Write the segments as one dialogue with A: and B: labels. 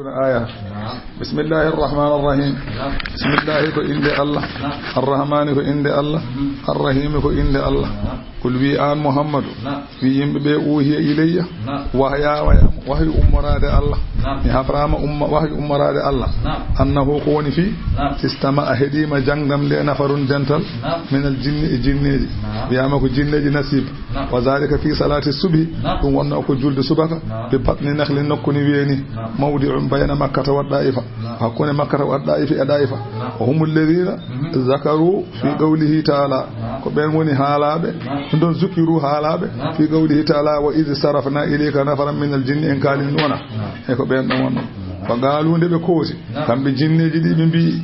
A: آية بسم الله الرحمن الرحيم بسم الله كإند الله الرحمن كإند الله الرحيم كإند الله قل بي آن محمد في يمبي أوهي إلي وحي أمراد الله يحفرام وحي أمراد الله أنه قوني في تستمع هديم جنگم لنفر جنتل من الجن بيامك جن نسيب وذلك في صلاة الصبح ونأك جلد صبح ببطن نخل نكني ويني موضع بين مكة والطائفة فكون مكة والطائفة أدائفة وهم الذين ذكروا في قوله تعالى كبيروني حالابه دون ذكروا حالابه في قوله تعالى وإذ صرفنا إليك نفرا من الجن إن كانوا نونا هيك بيننا فقالوا ندبي كوسي كم بجن جدي بي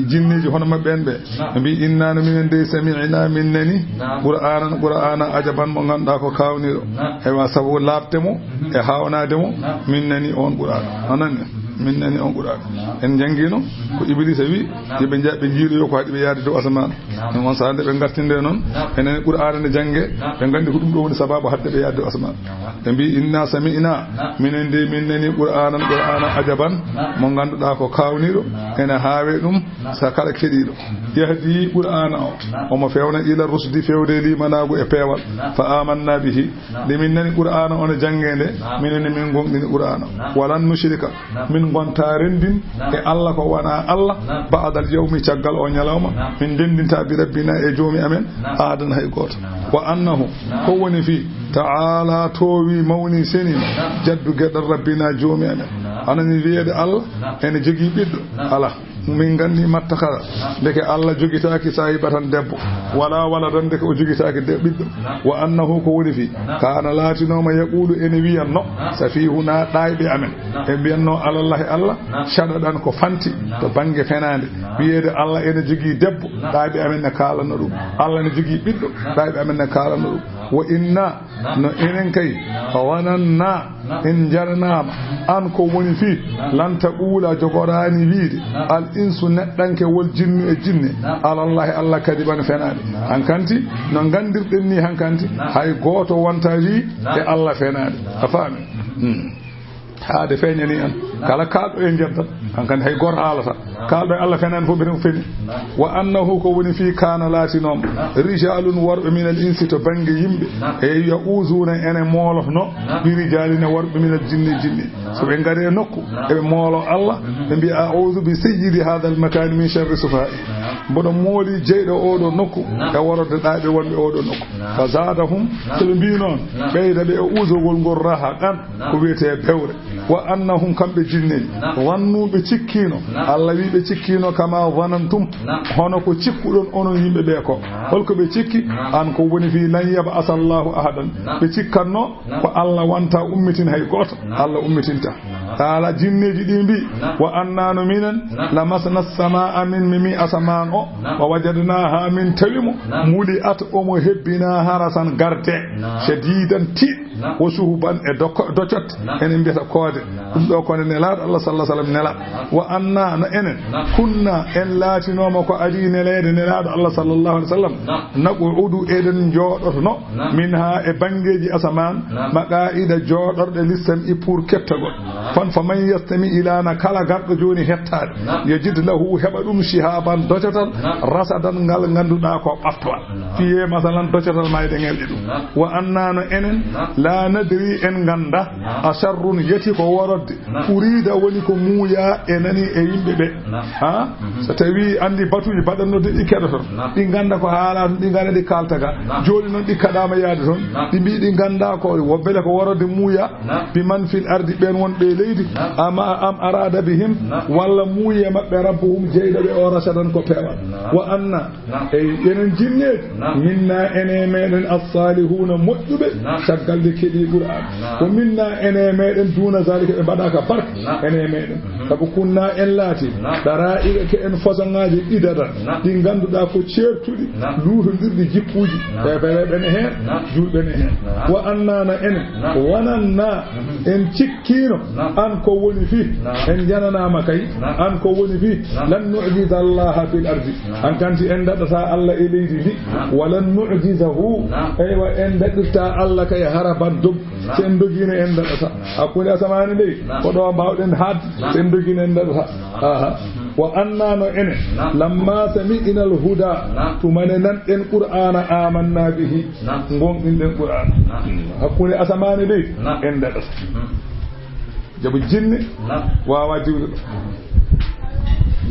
A: jinneji hono mabbe en be mbi innana minen de sami'na minnani qur'ana ajaban mo ganda ko kawniro e wa sabu labtemo e hawnademo minnani on qur'an anani minnani on qur'an en jangino ko iblis wi be jabbe jiido ko hadi be yaade do asman non sande be gartinde non enen qur'an ne jange be gandi ko dum do woni sababu hadde be yaade do asman be mbi inna sami'na minen de minnani qur'ana ajaban mo ganduda ko kawniro ena haawe dum sakala kedido yahdi qur'ana o mo fewna ila rusdi fewde li manago e pewal fa amanna bihi liminni qur'ana on jangende minni min gongini qur'ana walan nushrika min gontaren e Allah ko wana Allah ba'dal yawmi tagal o nyalawma min dendinta bi rabbina e joomi amen adan hay goto wa annahu ko woni fi ta'ala towi mawni seni jaddu gedal rabbina joomi amen anani wiede Allah ene jogi biddo ala min gandi mattakara deke Allah jogitaaki sahibatan debbo wala tan deke o jogitaaki biddo wa annahu ko woni fi kana latinoma yaqulu ene wiyanno safihuna daybe amen e biyanno alallahi Allah shadadan ko fanti to bange fenande wiede Allah ene jogi debbo daybe amen ne kalano dum Allah ne jogi biddo daybe amen ne kalano dum wa inna no enen kay wananna in jarnama an ko woni fi lan taqula jogorani wiide al insu neddanke wol jinnu e jinne alallahi Allah kadiban fenade hankanti no gandirden ni hankanti hay goto wontaji e Allah fenade afami haade feñani an kala kaldo e jedda hankan hay gor haalata kaldo Allah fenan fo birum feni wa annahu ko woni fi kana latinom rijalun warbe min al insi to bangi yimbe e yauzuna ene molofno bi rijalin warbe min al jinni so be ngare nokku e molo Allah be bi a'udhu bi sayyidi hadha al makan min sharri sufa'i bodo moli jeydo odo nokku e worode daabe wonbe odo nokku fa zadahum to bi non beyda be uzugol gor raha kan ko wiete bewre wa annahum kambe jinni wannu be cikkino Allah wi be cikkino kama wanantum hono ko cikkudon onon yimbe be ko holko be cikki an ko woni fi lan yaba asallahu ahadan be cikkanno ko Allah wanta ummitin hay goto Allah ummitinta taala jinneji dimbi wa annanu minan lamasna as-samaa min mimi asaman o wa wajadnaha min talimu muli at o mo hebbina harasan garde shadidan ti wo suhuban e docot enen mbiyata koode dum do ko nelaado Allah sallallahu alaihi wasallam nela wa anna na enen kunna en laatinoma ko adi nelede nelaado Allah sallallahu alaihi wasallam naqudu eden joodoto minha e bangeji asaman maqaida joodorde listan i pour kettagol fan faman yastami ilana kala gardo joni hettaade yajid lahu heba dum shihaban docotal rasadan ngal ganduda ko baftwa fiye masalan docotal mayde ngel dum wa anna na enen la nadri en ganda asharrun yati ko warode urida woni ko muuya e nani e yimbe be ha so tawi andi batuji badanno de ikkedo ton di ganda ko haala di ganda di kaltaga joni non di kadama yaade ton di bi di ganda ko wobbele ko warode muuya bi man fil ardi ben wonbe leydi ama am arada bihim walla muuya mabbe rabbuhum jeyda be o rasadan ko pewa wa anna e yenen jinne minna ene meden as-salihuna moddube saggalde kedi qur'an ko minna ene meden duna zalika be badaka bark ene meden sabu kunna en lati dara'iga ke en fasangaji idada di ganduda ko certudi luuto dirdi jippuji e bene hen julbe ne hen wa anna na en wananna en cikkino an ko woni fi en janana makay an ko woni fi lan nu'jiza Allah fil ardi an kanti en dadata Allah e leydi ndi walan nu'jizahu aywa en dadata Allah kay haraba fat sen dogino en daɗata hakkude asamani nde ko ɗo mbawɗen haad sen dogino en daɗata aha wa annano enen lamma sami'ina al-huda tumane nanɗen qur'ana amanna bihi gonɗinɗen qur'ana hakkude asamani nde en daɗata jaabu jinne wawa jiwde ɗo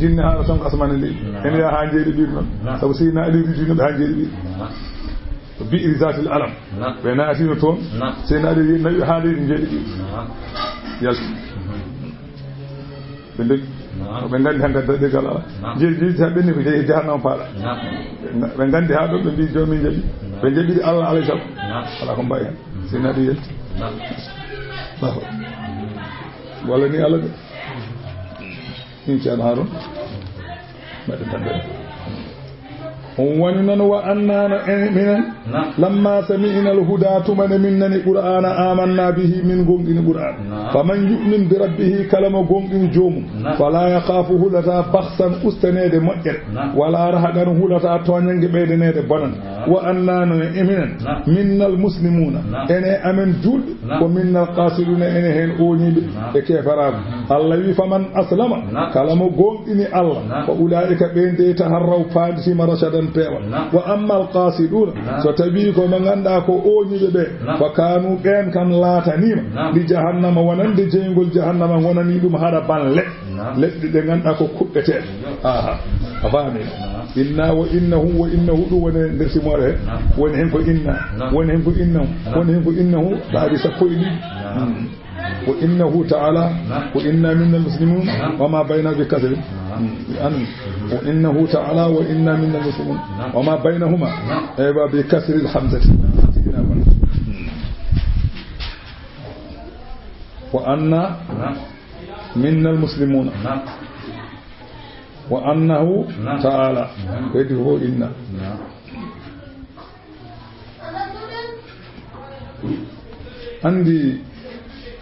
A: jinne haala tan ko asamani nde ene yaha ha jeeɗi ɓiir noon saabu sina ali rijinoɓe ha jeeɗi ɓiir bi'ri zatil alam ɓe naatino toon sina ali nawi ha leydi jeeɗi ɓiir yalti ɓe ndogi ɓe gandi hankkadi daɗegal ala jeeɗi ha ɓenni ko jeeyi jahannama paaɗa ɓe gandi ha ɗon ɓe mbi jomin jaɓi ɓe jaɓiri allah alayhi salam ala ko mbawi hen sina ali yalti walla ni Allah de in sha Allah haron baɗen tan ɓeɗe on woni noon wa annano minen lamma sami'ina al-huda tumane min nani qur'ana amanna bihi min gonɗini qur'ana faman yu'min bi rabbihi kala mo gonɗini joomum fala yakhafu hulata bahsan ustanede moƴƴere wala rahaɗan hulata toñange ɓeydanede bonan wa annano minen minnal muslimuna ene amen julɓe ko minnal qasiduna ene hen oñiɓe e kefaraɓe Allah wi faman aslama kala mo gonɗini Allah fa ulaika ɓen taharraw paadisima rashadan pewa wa amma alqasiduna so tawi ko mo ganda ko oñiɓe ɓe fa kanu ɓen kam laatanima li jahannama wonande jeygol jahannama wonani ɗum haɗa ban leɗɗe ɗe ganda ko kuɓɓeteɗe aha a faami inna wa innahu ɗum woni nder simore he woni hen ko inna woni hen ko innahu woni hen ko innahu ɗaaɗi sappo e ɗiɗi wa innahu ta'ala wa inna minna muslimun wa ma bayna bi kasri wa innahu ta'ala wa inna minna muslimun wa ma baynahuma aywa bi kasri al-hamzati wa anna minna al-muslimun wa annahu ta'ala kadi ho inna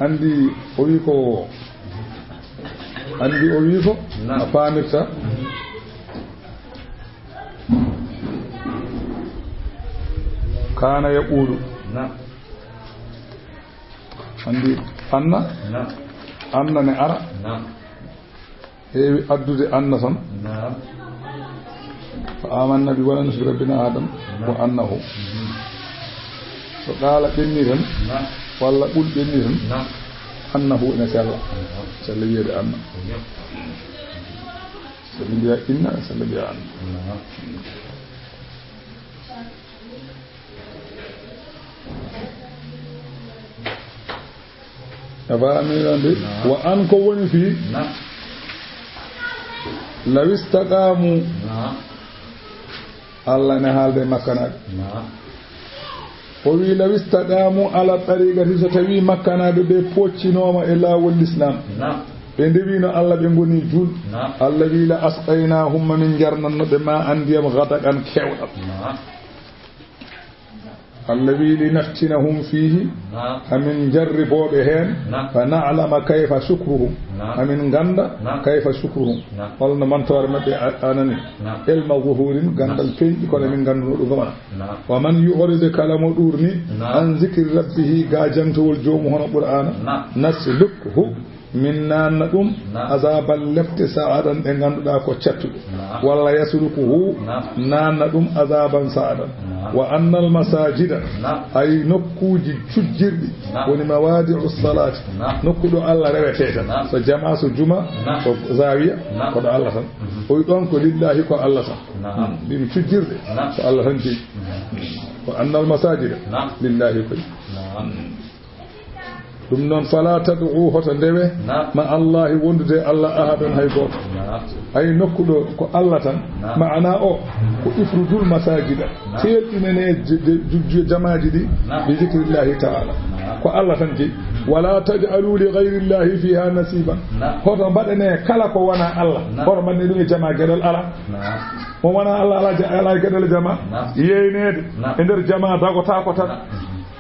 A: andi o wi ko a paamirta kana yaqulu andi anna ne ara heewi addude anna tan fa amanna bi wala nusbi rabbina adam wa annahu so qaala ɓenni tan walla ɓul ɓenni tan annahu ene sella wiyede anna sella mbiya inna sella mbiya anna a faminande wa an ko woni fii lawistaqamu Allah ne haalde makkanaɓe o wi lawistaqamu ala tariqati so tawi makkanaɓe ɓe poccinoma e laawol l'islam ɓe ndewino Allah ɓe goni juul Allah wi la asqaynahum min jarnannoɓe ma andiyam gadakan kewɗam Allah wi li naftinahum fihi amin jarriboɓe hen fa na'lama kayfa shukruhum amin ganda kayfa shukruhum holno mantore mabɓe anani ilma zuhurin gandal feƴƴi kono min ganduno ɗum gomana wa man yu'rid kala mo ɗurni an zikri rabbihi ga jantowol jomum hono qur'ana naslukhu min nanna ɗum azabal lefte sa'adan ɗe ganduɗa ko cattuɗe walla yaslukuhu nanna ɗum azaban sa'adan wa annal masajida ay nokkuji cujjirɗi woni mawadi'u salati nokkuɗo Allah rewete tan so jama so juma ko zawiya koɗo Allah tan o ɗon ko lillahi ko Allah tan ɗin cujjirɗe so Allah tan jeyi wa annal masajida lillahi koy ɗum noon fala tad'u hoto ndewe ma Allahi wondude Allah ahadan hay goto ay nokkuɗo ko Allah tan ma'ana o ko ifrudul masajida teɗinene jamaji ɗi bi zikrillahi ta'ala ko Allah tan jeyi wala taj'alu li ghayrillahi fiha nasiban hoto mbaɗene kala ko wona Allah hoto mbaɗene ɗum e jama gueɗal ala mo wona Allah ala gueɗal jama yeynede e nder jama dagota ko tan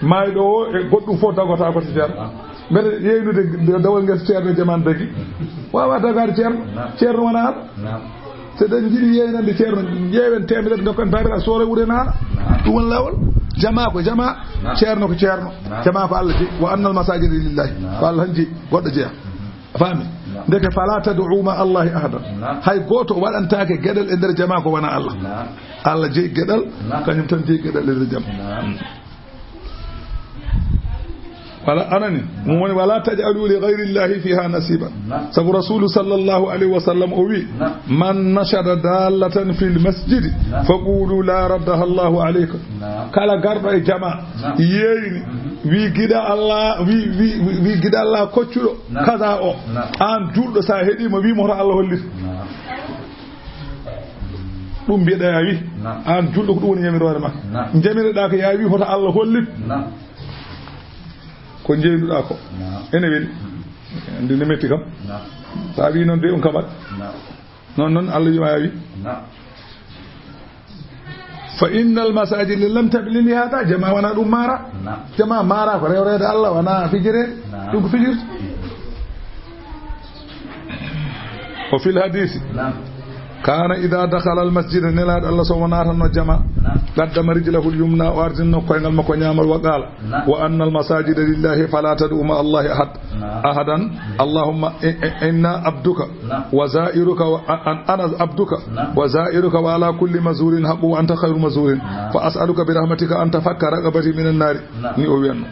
A: mayɗo o e goɗɗum fof dagota ko to ceerno mbeɗa yeynude dawol ngel ceerno jaman dagi wawa dagade ceerno wona ala so ɗen jiiɗi yeynande ceerno ƴeewen temedere dokken babira soore wuure naara ɗum won lawol jama ko jama ceerno ko ceerno jama ko Allah je wa annal masajida lillahi ko Allah hanji goddo jeya fami ndeke fala tad'u ma Allah ahadan hay goto wadantake gedal e der jama ko wana Allah Allah je gedal kanyum tan je gedal e der jama ولا أنني ولا تجعلوا لغير الله فيها نصيبا سب رسول صلى الله عليه وسلم أوي من نشد دالة في المسجد فقولوا لا ردها الله عليكم كلا غرب جماعة يين وي غدا الله وي غدا الله كوتشو كذا او ان جولدو سا هدي ما وي مو الله holli dum bieda yawi an juldo ko dum woni yamirore ma jamireɗa ko yawi hoto Allah hollit ko jeyduɗa ko ene weli ndi ne metti kam sa wi noon de on kaɓat noon Allah wimawi fa innal masajid lam tablil hada jama wana ɗum mara jama mara ko rewrede Allah wana fijirede ɗum ko fijirde o fil hadisi kana ida dakhala al masjid nelaaɗo Allah so wonata no jama qaddama rijlahu al yumna wa arjinno koyngal makko ñaamal wa qala wa anna al masajida lillahi fala tad'u ma Allah ahadan allahumma inna abduka wa za'iruka wa ana abduka wa za'iruka wa ala kulli mazurin haqqu wa anta khayru mazurin fa as'aluka bi rahmatika an tafakkara raqabati min an-nar ni o wiyanno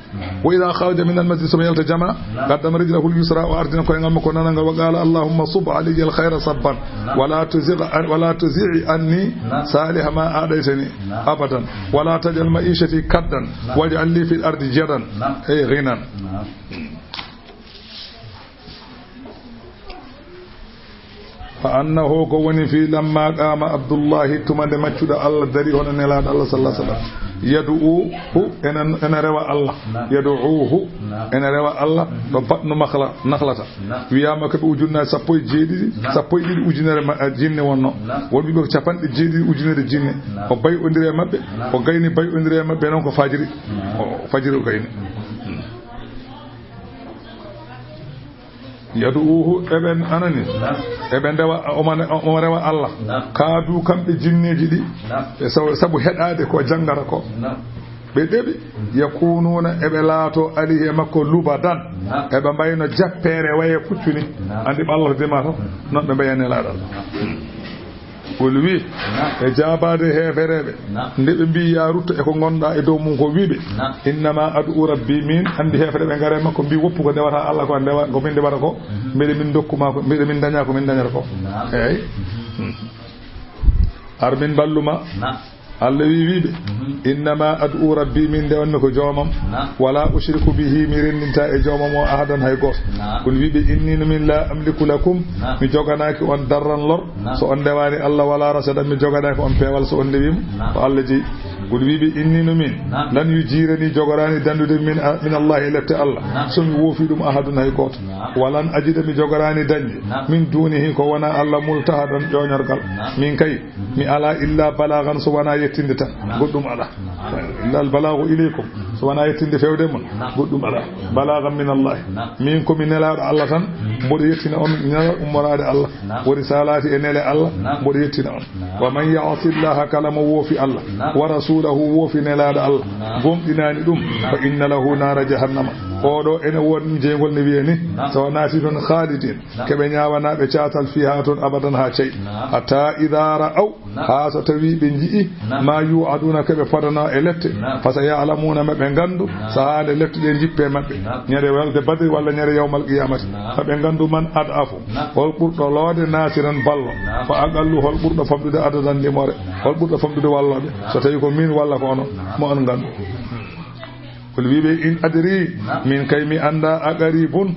A: wa idha kharaja min al masjid samayalta jama qaddama rijlahu al yusra wa arjinno koyngal makko nananga wa qala allahumma sub alayya al khayra sabban ولا تزيع عني صالح ما أعطيتني أبدا ولا تجعل معيشتي كدا واجعل لي في الأرض جدا أي غنى فأنه كوني في لما قام عبد الله تمد مجد الله دري هنا نلاد الله صلى الله عليه وسلم يدعوه أنا روى الله يدعوه أنا روى الله فبطن نخلة وياما كبوجنا سبوي جدي سبوي جدي وجنا الجن ونو وبيبقى شافن جدي وجنا الجن وباي أندري ما بي وغيني باي أندري ما بينهم كفاجري فاجري وغيني yaduuhu eben anani eben dewa o rewa Allah kaadu kambe jinneji di sabu hedade ko jangara ko be debi yakununa ebe laato ali e makko lubadan ebe bayno jappere waye puccuni andi Allah demato non be bayane laadal wi e jabade heferebe ndebe mbi ya rutto e ko gonda e dow mum ko wiibe innama adu rabbi min andi heferebe ngare makko mbi woppu ko dewata Allah ko dewa ko min dewata ko mbede min dokkuma ko mbede min daña ko min dañata ko eyyi arbin balluma Allah wiibe innama adu rabbi min de wonno ko joomam wala ushriku bihi mi rendinta e joomam o ahadan hay goto kun wiibe inni min la amliku lakum mi joganaaki on darran lor so on dewani Allah wala rasada mi joganaaki on peewal so on dewim ko Allah ji kun wiibe inni min lan yujirani jogorani dandude min Allah ilati Allah so mi wofi dum ahadun hay goto walan ajida mi jogorani dañde min dunihi ko wana Allah multahadan joñorgal min kay mi ala illa balagan so wana yettinde tan goddum ala illa al balaghu ilaykum so wana yettinde fewde mon goddum ala balagan min Allah min ko min nelaado Allah tan mbodo yettina on nela ummarade Allah wori salati e nele Allah mbodo yettina on wa man ya'ti Allah kalama wofi Allah wa rasulahu wofi nelaado Allah gomdinani dum fa inna lahu nara jahannama odo ene won jengol ne wieni so naati don khalidin kebe nyaawana be caatal fiha ton abadan ha cey hatta idha ra'aw ha so tawi be jii ma yu'aduna kebe fadana e lette fa sayalamuna mabbe gandu saade lette de jippe mabbe nyere walde badri walla nyere yawmal qiyamati fa be gandu man adafu hol burdo lode nasiran ballo fa aqallu hol burdo famdude adadan limore hol burdo famdude wallabe so tawi ko min walla ko ono mo on gandu kul wiibe in adri min kaymi anda aqaribun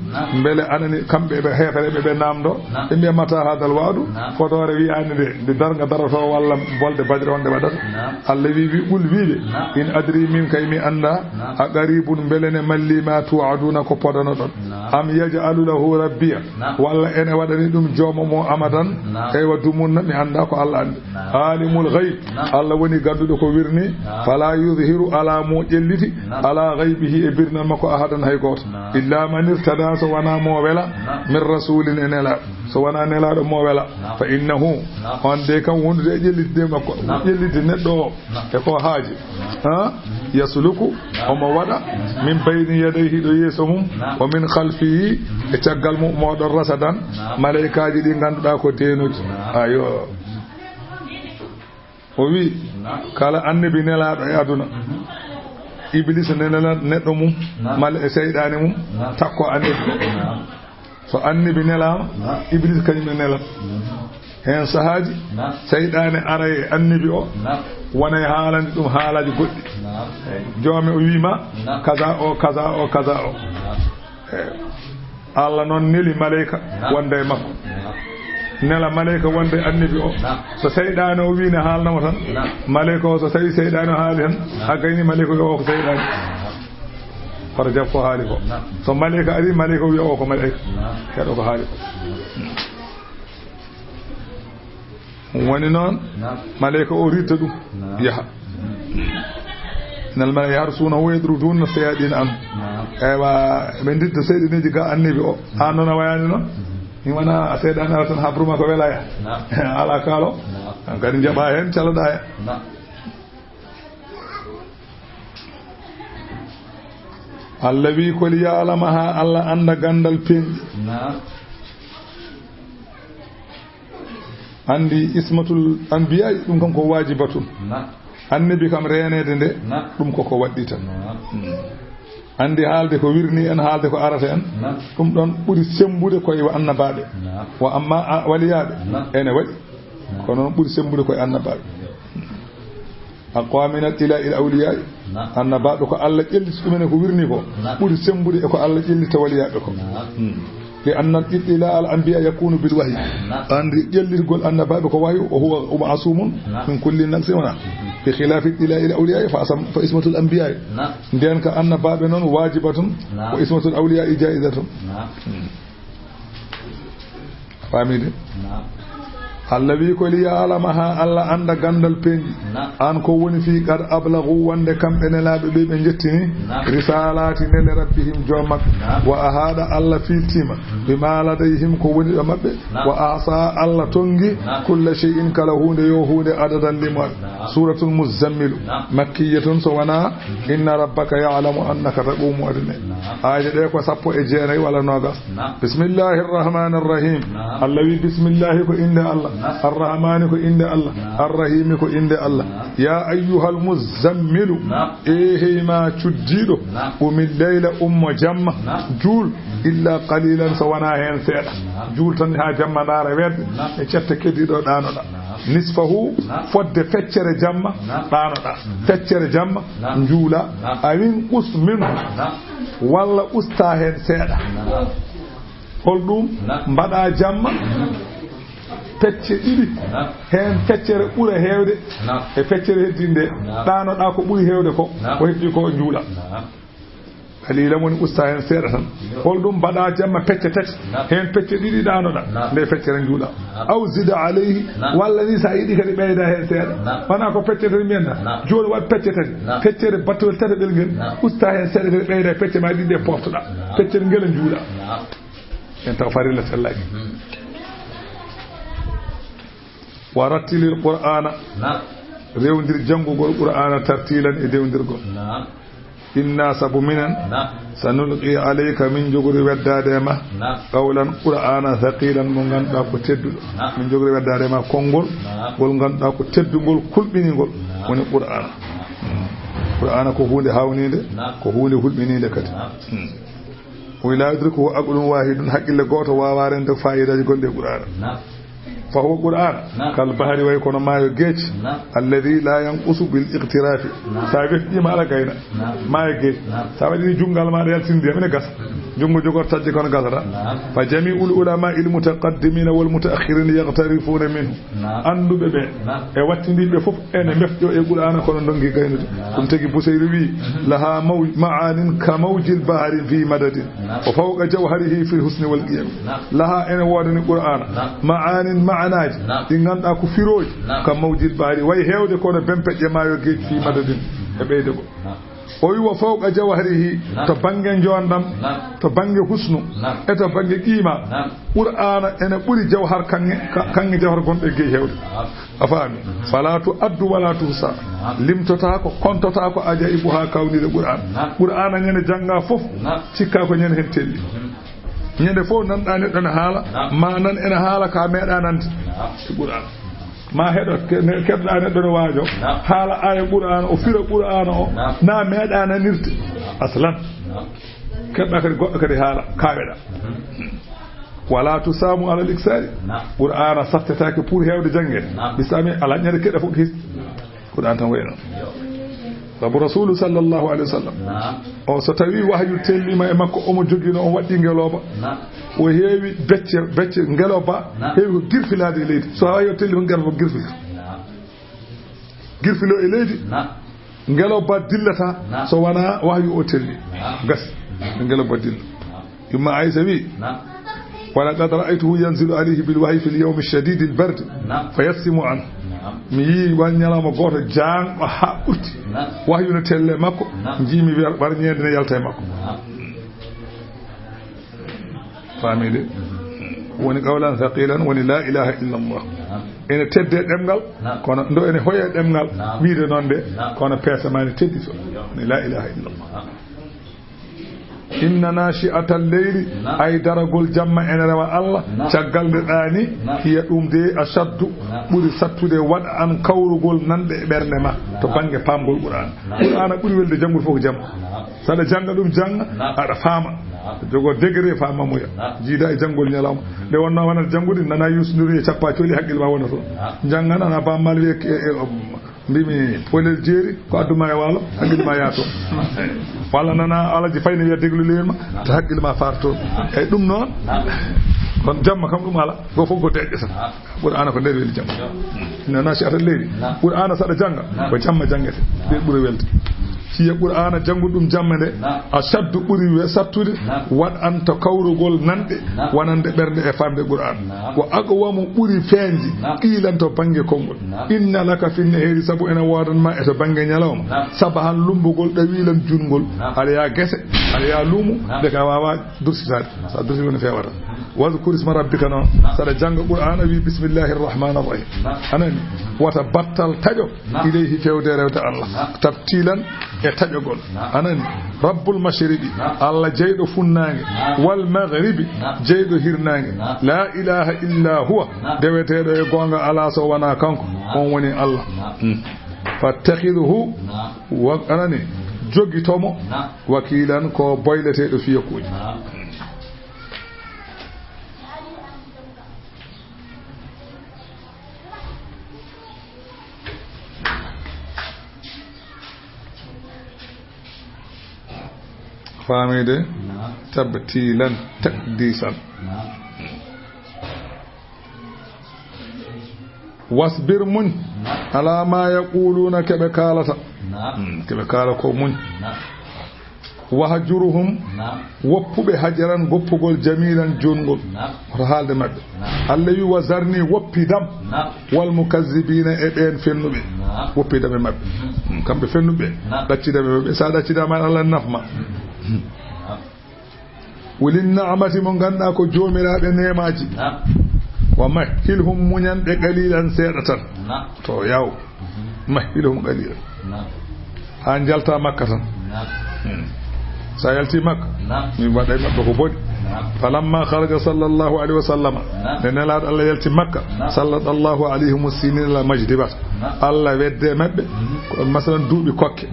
A: bele anani kambe be hefere be namdo be mi mata hadal wadu fotore wi anide de darga darato walla bolde badre onde wadata Allah wiibi kul wiibe in adri min kaymi anda aqaribun bele ne malli ma tu'aduna ko podano don am yaj'alu lahu rabbiya walla ene wadani dum jomo mo amadan aywa dumunna mi anda ko Allah andi alimul ghaib Allah woni gaddudo ko wirni fala yuzhiru ala mo jelliti ala ghaibihi e birna mako ahadan hay goto illa man irtada so wana mo wela min rasulin enela so wana nela do mo wela fa innahu on de kan wondude jellitde makko jellitde neddo e ko haaji yasluku omo wada min bayni yadayhi do yeso mum wa min khalfihi e caggal mum modon rasadan malaikaaji di ganduda ko tenuji ayo o wi kala annabi nelaado e aduna iblis nenela neddo mum mal e seydaane mum takko annabi so annabi nelama iblis kanyum nela hen sahaji seydaane ara e annabi o wona e haalande dum haalaji goddi joomi o wiima kaza o kaza o kaza o Allah non neli malaika wonde makko nela malaika wonde annabi o so seydaane o wiina haalnamo tan malaika o so tawi seydaane o haali tan agayni malaika o ko seydaane par jab ko haali ko so malaika ari malaika wi o ko malaika hedo ko haali ko woni noon malaika o ridda dum yaha nal malaika yarsuna waydrudun sayadin am ewa be didda seydaneji ga annabi o an non wayani non ni wana seydan ala tan habruma ko welaya ala kalo ngari jaba hen calada ya Allah wi ko li ya'lamaha Allah anda gandal pendi andi ismatul anbiya dum kam ko wajibatun annabi kam reenede nde dum ko waddi tan andi haalde ko wirni en haalde ko arata en dum don buri sembude koy annabaabe wa amma waliyaabe ene wadi kono non buri sembude koy annabaabe aqwamina ila awliya annabaabe ko Allah jelliti dum ko wirni ko buri sembude e ko Allah jellita waliyaabe ko لأن الاطلاع على الأنبياء يكون بالوحي أن يجلر قول النبي كوحي وهو معصوم من كل نقص بخلاف الاطلاع إلى الأولياء فاسمة الأنبياء لأن النبي واجبة واسمة الأولياء جائزة فاهمين الذي كل يعلمها الله عند غندل بين ان كو وني في قد ابلغوا وند كم بن لا بي بنجتني رسالات من ربهم جومك واهاد الله في تيما بما لديهم كو وني مبه واعصى الله تونغي كل شيء كله يهود عددا لما سوره المزمل مكيه سوانا ان ربك يعلم انك تقوم ادنى ايه دي كو سابو e jeenay wala nogas bismillahir rahmanir rahim allawi bismillah ko inde allah الرحمن كو إند الله الرحيم كو إند الله يا أيها المزمل إيه ما تجيدو ومن ليلة جمع جول إلا قليلا سوانا هين سيدا جول تنها جمع نار ويد إشتة كديدو دانو دا نصفه فد فتشر جمع دانو دا فتشر جمع جولا أين قس منه ولا أستاهن سيدا قلدوم بدا جمع fecce ɗiɗi hen feccere ɓura heewde e feccere heddinde ɗanoɗa ko ɓuri heewde ko ko heddi ko juula kalila woni usta hen seeɗa tan hol ɗum mbaɗa jamma pecce tati hen pecce ɗiɗi ɗanoɗa nde feccere juula aw zida alayhi walla ni sa yiɗi kadi ɓeyda hen seeɗa wona ko pecce tati mbiyenda joni waɗ pecce tati feccere battol tataɓel ngel usta hen seeɗa kadi ɓeyda pecce ma ɗiɗi ɗe poftoɗa feccere ngel juula en taw farilla sellaki ورتل القرآن ريوندر جنغو القرآن ترتيلا إديوندرغو إنا سبمنا سنلقي عليك من جغر ودادما قولا قرآن ثقيلا من غنداكو تدو من جغر ودادما كونغول غول غنداكو تدغول كلبينيغول وني قرآن قرآن كو هوندي هاونيده كو هوندي هولبينيده كات ولا يدركه عقل واحد حق له غوتو واوارنده فائده غولde قرآن فهو قرآن كالبحر ويكون ما يجيش الذي لا ينقص بالاقتراف سابق ما على كينا ما يجيش سابق جونغال ما ريال سندي من غاس جونغو جوغور تاجي كون غاسرا فجميع العلماء المتقدمين والمتأخرين يغترفون منه اندو بebe e wattindi be fof ene mefjo e qur'ana kono dongi gaynude dum tegi busayri wi laha ma'anin ka mawjil bahri fi madadin wa fawqa jawharihi fi husni wal qiyam laha ene wodani qur'ana ma'anin ma'anaji di ganda ko firoji ka mawjil bahri way hewde kono bempeje mayo geej fi madadin e beyde go o wi wa fawqa jawharihi to bange jondam to bange husnu e to bange qima qur'ana ene buri jawhar kange jawhar gonde geej hewde afami falatu addu wala tusa limtota ko kontota ko ajaibu ha kawnide qur'ana nyene janga fof cikka ko nyene hen telli nyende fof nan dane dan haala ma nan ene haala ka meeda nan qur'an ma hedo kedda ne don waajo haala ay qur'an o fira qur'an o na meeda nanirte aslan kedda kadi goddo kadi haala kaaweda wala tusamu ala al-iksari qur'ana sattataake pour hewde jangede bisami ala nyade kedda fu his qur'an tan wayno sabu rasulu sallallahu alaihi wasallam o so tawi wahyu tellima e makko omo jogino on waddi ngeloba o heewi becce ngeloba heewi ko girfilade e leydi so wahyu tellima ngeloba girfilo e leydi ngeloba dillata so wana wahyu o telli gas ngeloba dilla yumma aisha wi ولقد رأيته ينزل عليه بالوحي في اليوم الشديد البرد فيسمع عنه mi wanyala mo goto jang o haɓɓuti wahyu no telle makko jimi warñede ne yalta e makko famide woni qawlan thaqilan woni la ilaha illa allah ene tedde demgal kono ndo ene hoye demgal wiide non de kono peesa mani teddi so ni la ilaha illa allah inna nashi'atal layli ay daragol jamma en rewa Allah caggal de dani hiya dum de ashaddu buri sattude wada an kawrugol nande e bernde ma to bange pamgol qur'an buri welde jangol fof jam sada janga dum janga ada fama jogo degré fama muya jida e jangol nyalama de wonna wana jangude nana yusnuri e cappa cioli haqqil ma wona to janga nana ba mal we mbimi polel jeeri ko adduma e walo haqqil ma yaato walla nana alaji fayne wiya deglu leema to haqqil ma farto e dum non kon jamma kam dum ala go fof go tedde sa qur'ana ko nder weli jamma nana shi ata leedi qur'ana sada janga ko jamma jangete be buri welde hiya qur'ana jangudum jammede ashaddu buri sattude wad anta kawrugol nande wanande bernde e famde qur'an wa aqwamu buri fenji qilan to bange kongol inna laka fi nahiri sabu ena wadan ma e to bange nyalawma sabahan lumbugol dawilan jungol ala ya gese ala ya lumu de ka wawa dursitade sa dursi wona fewata wazkur isma rabbika no sada janga qur'ana wi bismillahir rahmanir rahim anani wata battal tajo ilayhi fewde rewta allah tabtilan e tajogol anani rabbul mashriqi allah jeydo funnaange wal maghribi jeydo hirnaange la ilaha illa huwa dewetedo e gonga ala so wana kanko on woni allah fattakhidhu wa anani jogitomo wakilan ko boyletedo fiyakuji famide tabtilan takdisan wasbir mun ala ma yaquluna kebe kalata kebe kala ko mun wahjuruhum woppube hajaran goppugol jamilan jongol to halde mabbe Allah wi wazarni woppidam wal mukazzibina e ben fennube woppidam e mabbe kambe fennube daccida be sa daccida man Allah nafma wulin na'amati mon ganda ko jomirabe nemaji wa mahilhum munyan de qalilan sedatan to yaw mahilhum qalilan han jalta makka tan sa yalti makka mi waday mabbe ko bodi falamma kharaja sallallahu alaihi wasallam nenala Allah yalti makka sallallahu alaihi muslimin la majdibat Allah wedde mabbe ko masalan duubi kokke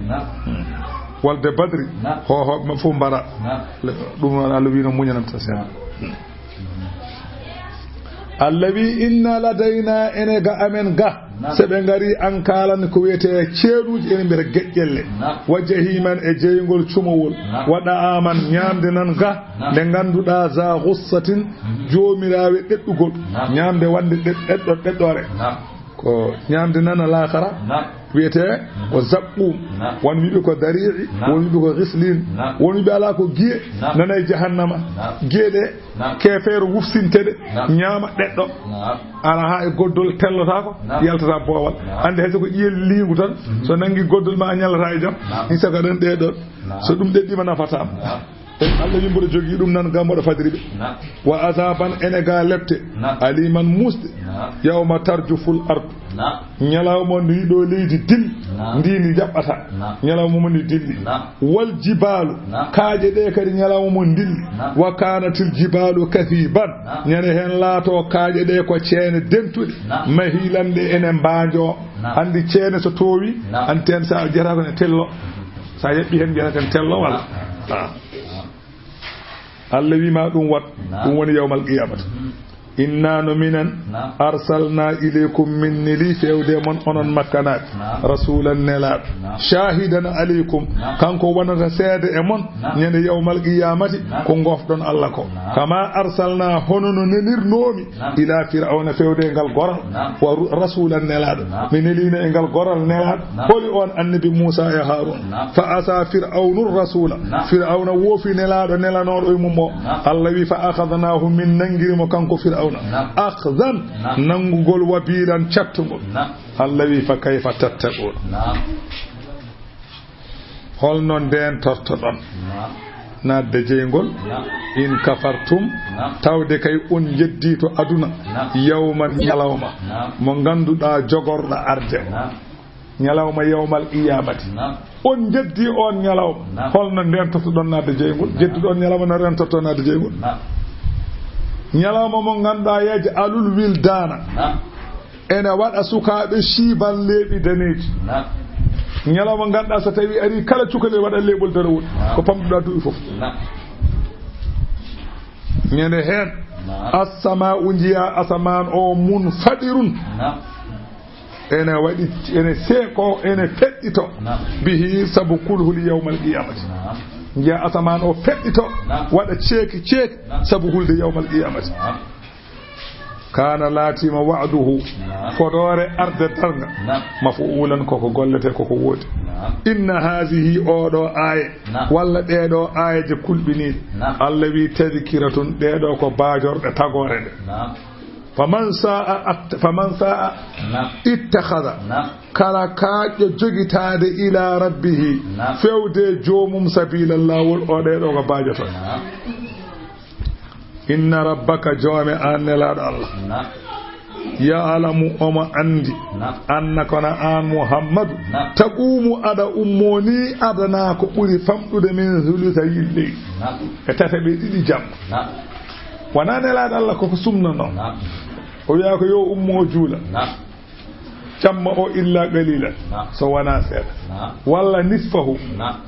A: walde badri ho fu mbara dum Allah wi no muñananta sen allawi inna ladayna ene ga amen ga seɓe ngari an kalani ko wiyete ceeɗuji ene mbiyata geƴƴelle wa jahiman e jeygol cumowol waɗa aman ñamde nan ga nde ganduɗa za gussatin jomirawe ɗeɗɗugol ñamde wande ɗeɗɗore ko ñamde nana lakara wiyete ko zaɓɓum won wiɓe ko dari'i won wiɓe ko gislin won wiɓe ala ko guiye nana e jahannama gueeɗe kefeero wufsinteɗe ñaama ɗeɗɗo ala ha e goddol tellotako yaltata boowal ande hayso ko ƴiyel liigu tan so nangi goddol ma a ñallata e jaam ni saka ɗen ɗeɗon so ɗum ɗeɗɗima nafatama Allah yimɓuɗo jogii ɗum nan gammoɗo fadiri ɓe wa azaban ene ga lepte aliman musde yawma tarjuful ardu ñalawma ndi ɗo leydi dilli ndini jaɓɓata ñalawma mo ndi dilli wal jibalu kaaje ɗe kadi ñalawma mo dilli wa kanatil jibalu kathiban ñane hen laato kaaje ɗe ko ceene dentuɗe mahilanɗe ene mbajo andi ceene so towi andi ten sa jeta ko ne tello sa yeɓɓi hen jeta ten tello walla Allah wima ɗum wat ɗum woni yawmal qiyamata inna no minen arsalna ilaykum min nili fewde mon onon makkanaɓe rasulan nelaɗo shahidan alaykum kanko wonata seede e mon ñande yawmal qiyamati ko gofɗon Allah ko kama arsalna hono no nelirnomi ila fir'auna fewde ngal goral wa rasulan nelaɗo mi nelino e ngal goral nelaɗo holi on annabi Musa e Harun fa asa fir'aunur rasula fir'auna wofi nelaɗo nelanoɗo e mum o Allah wi fa akhadnahu min nangirimo kanko fir'auna akhzan nangugol wabilan cattugol Allah wi fa kayfa tattaqun holno nden tortoɗon nadde jeygol in kafartum tawde kay on jeddi to aduna yawman ñalawma mo ganduɗa jogorɗo arde ñalawma yawmal qiyamati on jeddi on ñalawma holno nden tortoɗon nadde jeygol jedduɗon ñalawma no ren torto nadde jeygol ñalawma mo ganduɗa yeeje alul wildana ene waɗa sukaɓe shiban leeɓi daneji ñalawma ganduɗa so tawi ari kala cukale waɗa leeɓol darowol ko pamɗuɗa duuɓi foof ñande hen assama'u jiya asaman o mun faɗirun ene waɗi ene seeko ene feɗɗito bihi sabu kulhuli yawmal qiyamati jiya asaman o feɗɗito waɗa ceeki sabu hulde yawmal qiyamati kana laatima wa'duhu fodore arde darga mafuulan koko gollete koko woodi inna hazihi oɗo aya walla ɗeɗo ayaje kulɓiniɗe Allah wi tadkiratun ɗeɗo ko bajorɗe tagore nde faman sa'a ittakhadha kala kaaƴo jogitade ila rabbihi fewde jomum sabila lawol o ɗeɗo ko bajoto inna rabbaka joome an nelaɗo Allah ya'lamu omo andi annaka na an Muhammadu taqumu ada ummoni adana ko ɓuri famɗude min thulutha yilli e tataɓe ɗiɗi jamma wona nelaɗo Allah koko sumna noon o wiya ko yo ummo juula jamma o illa qalila so wona seeɗa walla nisfahu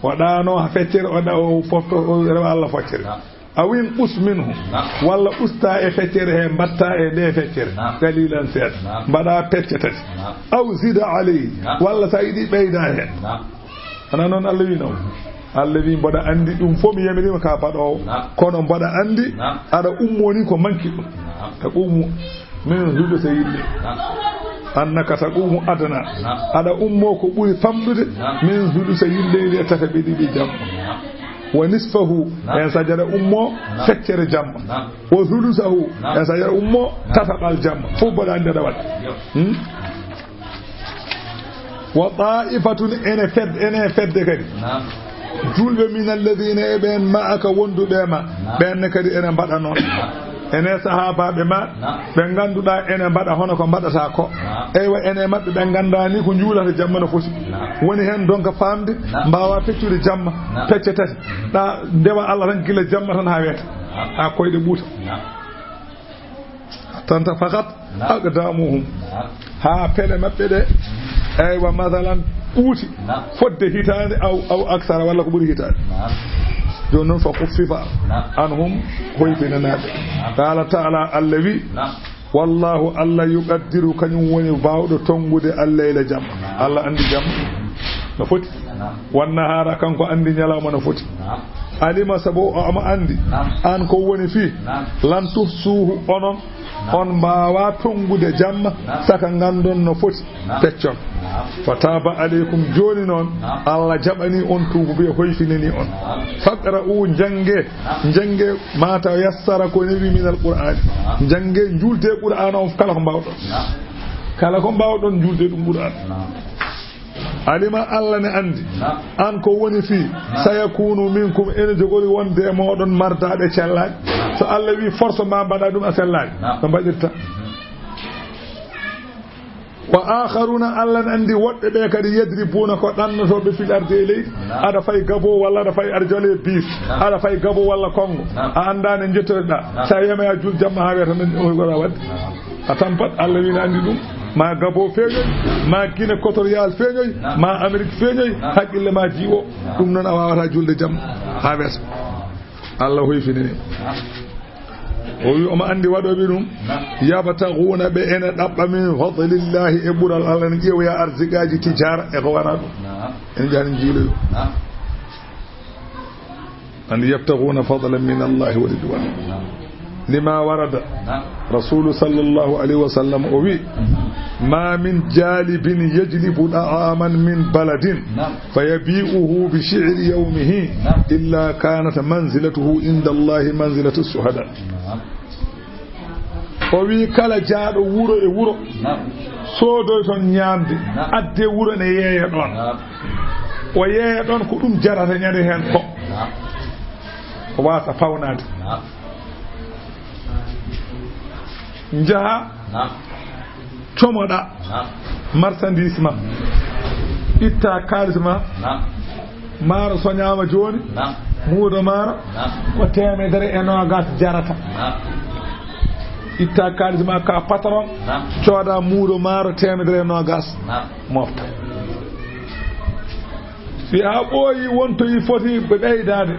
A: waɗano feccere oɗa o fofto o rewa Allah foccere awin us minhu walla usta e feccere he mbatta e ɗe feccere qalilan seeɗa mbaɗa pecce tati aw zida alayhi walla sa yiɗi ɓeyda hen ana noon Allah wi noon Allah wi mboɗa andi ɗum fof mi yamirima ka baɗowo kono mboɗa andi aɗa ummoni ko manki ɗum taqumu min hulde yille annaka taqumu adana aɗa ummo ko ɓuri famɗude min hulde yille e tataɓe ɗiɗi jamma wa nisfahu en sajada ummo feccere jamma wa thuluthahu en sajada ummo tataɓal jamma fof mboɗa andi aɗa waɗa wa ta'ifatun ene fedde kadi julɓe min alladhina e ɓen ma'aka wonduɓe ma ɓenne kadi ene mbaɗa noon ene sahabaɓe ma ɓe ganduɗa ene mbaɗa hono ko mbaɗata ko eywa ene mabɓe ɓe gandani ko juulata jamma no foti woni hen donc famde mbawa feccude jamma pecce tati ɗa ndewa Allah tan gila jamma tan ha weeta ha koyɗe ɓuuta tanta fakat aqdamuhum ha pele mabɓe ɗe eywa masalan ɓuuti fodde hitande aw aksara walla ko ɓuuri hitande joni noon fa kuffifa anhum hoyfinanaɓe qala taala Allah wi wallahu Allah yuqaddiru kanyum woni bawɗo tongude al-layla jam Allah andi jam no foti wannahara kanko andi nyalawma no foti alima sabo ama andi an ko woni fi lan tuhsuhu onon on mbawa tongude jamma saka ngandon no foti peccon fataba alaykum joni non Allah jabani on tubu be hoyfinini on faqra'u jange mata yassara ko newi min al-qur'an jange julte qur'an on kala ko mbawdon julte dum qur'an alima Allah ne andi an ko woni fi sayakunu minkum en jogori wonde e modon mardaade cellaaj so Allah wi force ma bada dum asellaaj ko badirta wa akharuna Allah ne andi wodbe be kadi yadribuna ko dannoto be fil ardi leydi ada fay gabo walla ada fay arjole bis ada fay gabo walla kongo a andane jettoda sa yema ya jul jamma ha weta men o gora wad atampat Allah wi ne andi dum ma gabo feeñoy ma Guinée équatoriale feeñoy ma Amérique feeñoy haqqille ma jiwo ɗum noon a wawata julde jam ha weesa Allah hoyfinini o wi omo andi waɗoɓe ɗum yabtaghuna ɓe ene ɗaɓɓa min fadlillahi e ɓural Allah ne ƴeewoya arsiguaji tijara e ko wona ɗum en jani jiiloyo andi yabtaghuna fadlan min allahi wa ridwan lima warada rasulu sallallahu alaihi wasallam o wi ma min jalibin yajlibu da'aman min baladin fayabi'uhu bi shi'ri yawmihi illa kanat manzilatuhu inda allahi manzilatu shuhada o wi kala jaado wuro e wuro soodoy ton ñaamde adde wuro ne yeeya ɗon o yeeya ɗon ko ɗum jarata ñande hen ko o wasa fawnade jaha comoɗa marchandise ma itta kalis ma maaro soñama joni muudo maaro ko temedere e nogas jarata itta kalis ma ka patron cooda muudo maaro temedere e nogas mofta si a ɓooyi wontoyi foti ɓeydade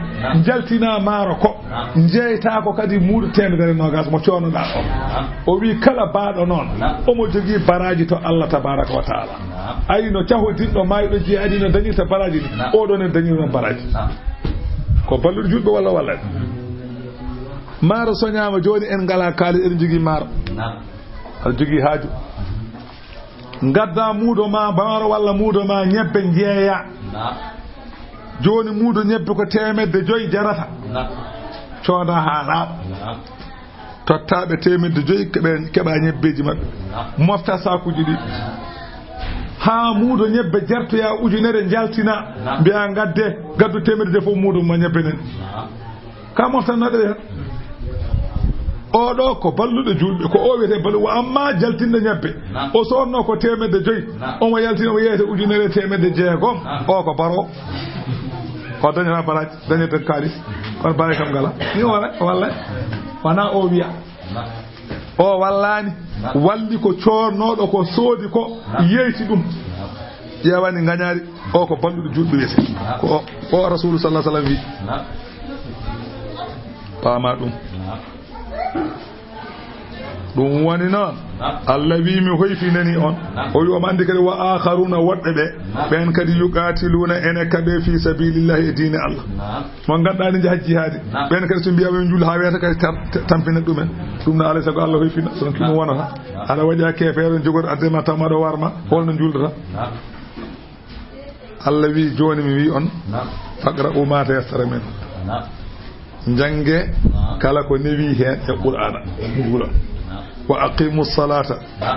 A: jaltina maaro ko jeyta ko kadi muudo temedere nogas mo coonoɗa o wi kala baaɗo noon omo jogii baraji to Allah tabaraka wa taala ayi no cahodinɗo mayɗo jeeyaɗi no dañirta baraji ɗi oɗon en dañirnon baraji ko balluɗo julɓe walla maaro soñama joni en ngala kaali eɗen jogii maaro aɗa jogii haaju gadda muudo ma maaro walla muudo ma ñebbe jeeya joni muudo ñebbe ko 500 jarata cooda ha laaɓa tottaɓe 500 keɓa ñebbeji mabɓe mofta sakuji ɗi ha muudo ñebbe jartoya ujunere jaltina mbiya gaddu 100 fof muudo ma ñebbe nen ka moftanoɗe hen oɗo ko balluɗo julɓe ko o wiyete ballu wa amma jaltinde ñebbe o sonno ko 500 omo yaltina o yeyete ujunere 600 o ko baro ko dañata baraji dañete kalis kono baray kam ngala ni walla wana o wiya o wallani walli ko cornoɗo ko soodi ko yeyti ɗum ƴewani gañari o ko balluɗo julɓe wiyete ko o rasulu sallallahu alaihi wasallam wi paama ɗum woni noon Allah wi mi hoyfinani on o wi omo andi kadi wa akharuna woɗɓe ɓe ɓen kadi yuqatiluna ene kaɓe fi sabilillahi e diine Allah mo ganduɗa ni jaha jihadi ɓen kadi so mbiyaɓe min juula ha wiyata kadi tampina ɗumen ɗum no alay sago Allah hoyfina sono kimo wonata aɗa waɗi ha kefere jogoto addema tamaɗo warma holno juldata Allah wi joni mi wi on faqra'u ma tayassara min jange kala ko newi hen e qur'ana ngula wa aqimu salata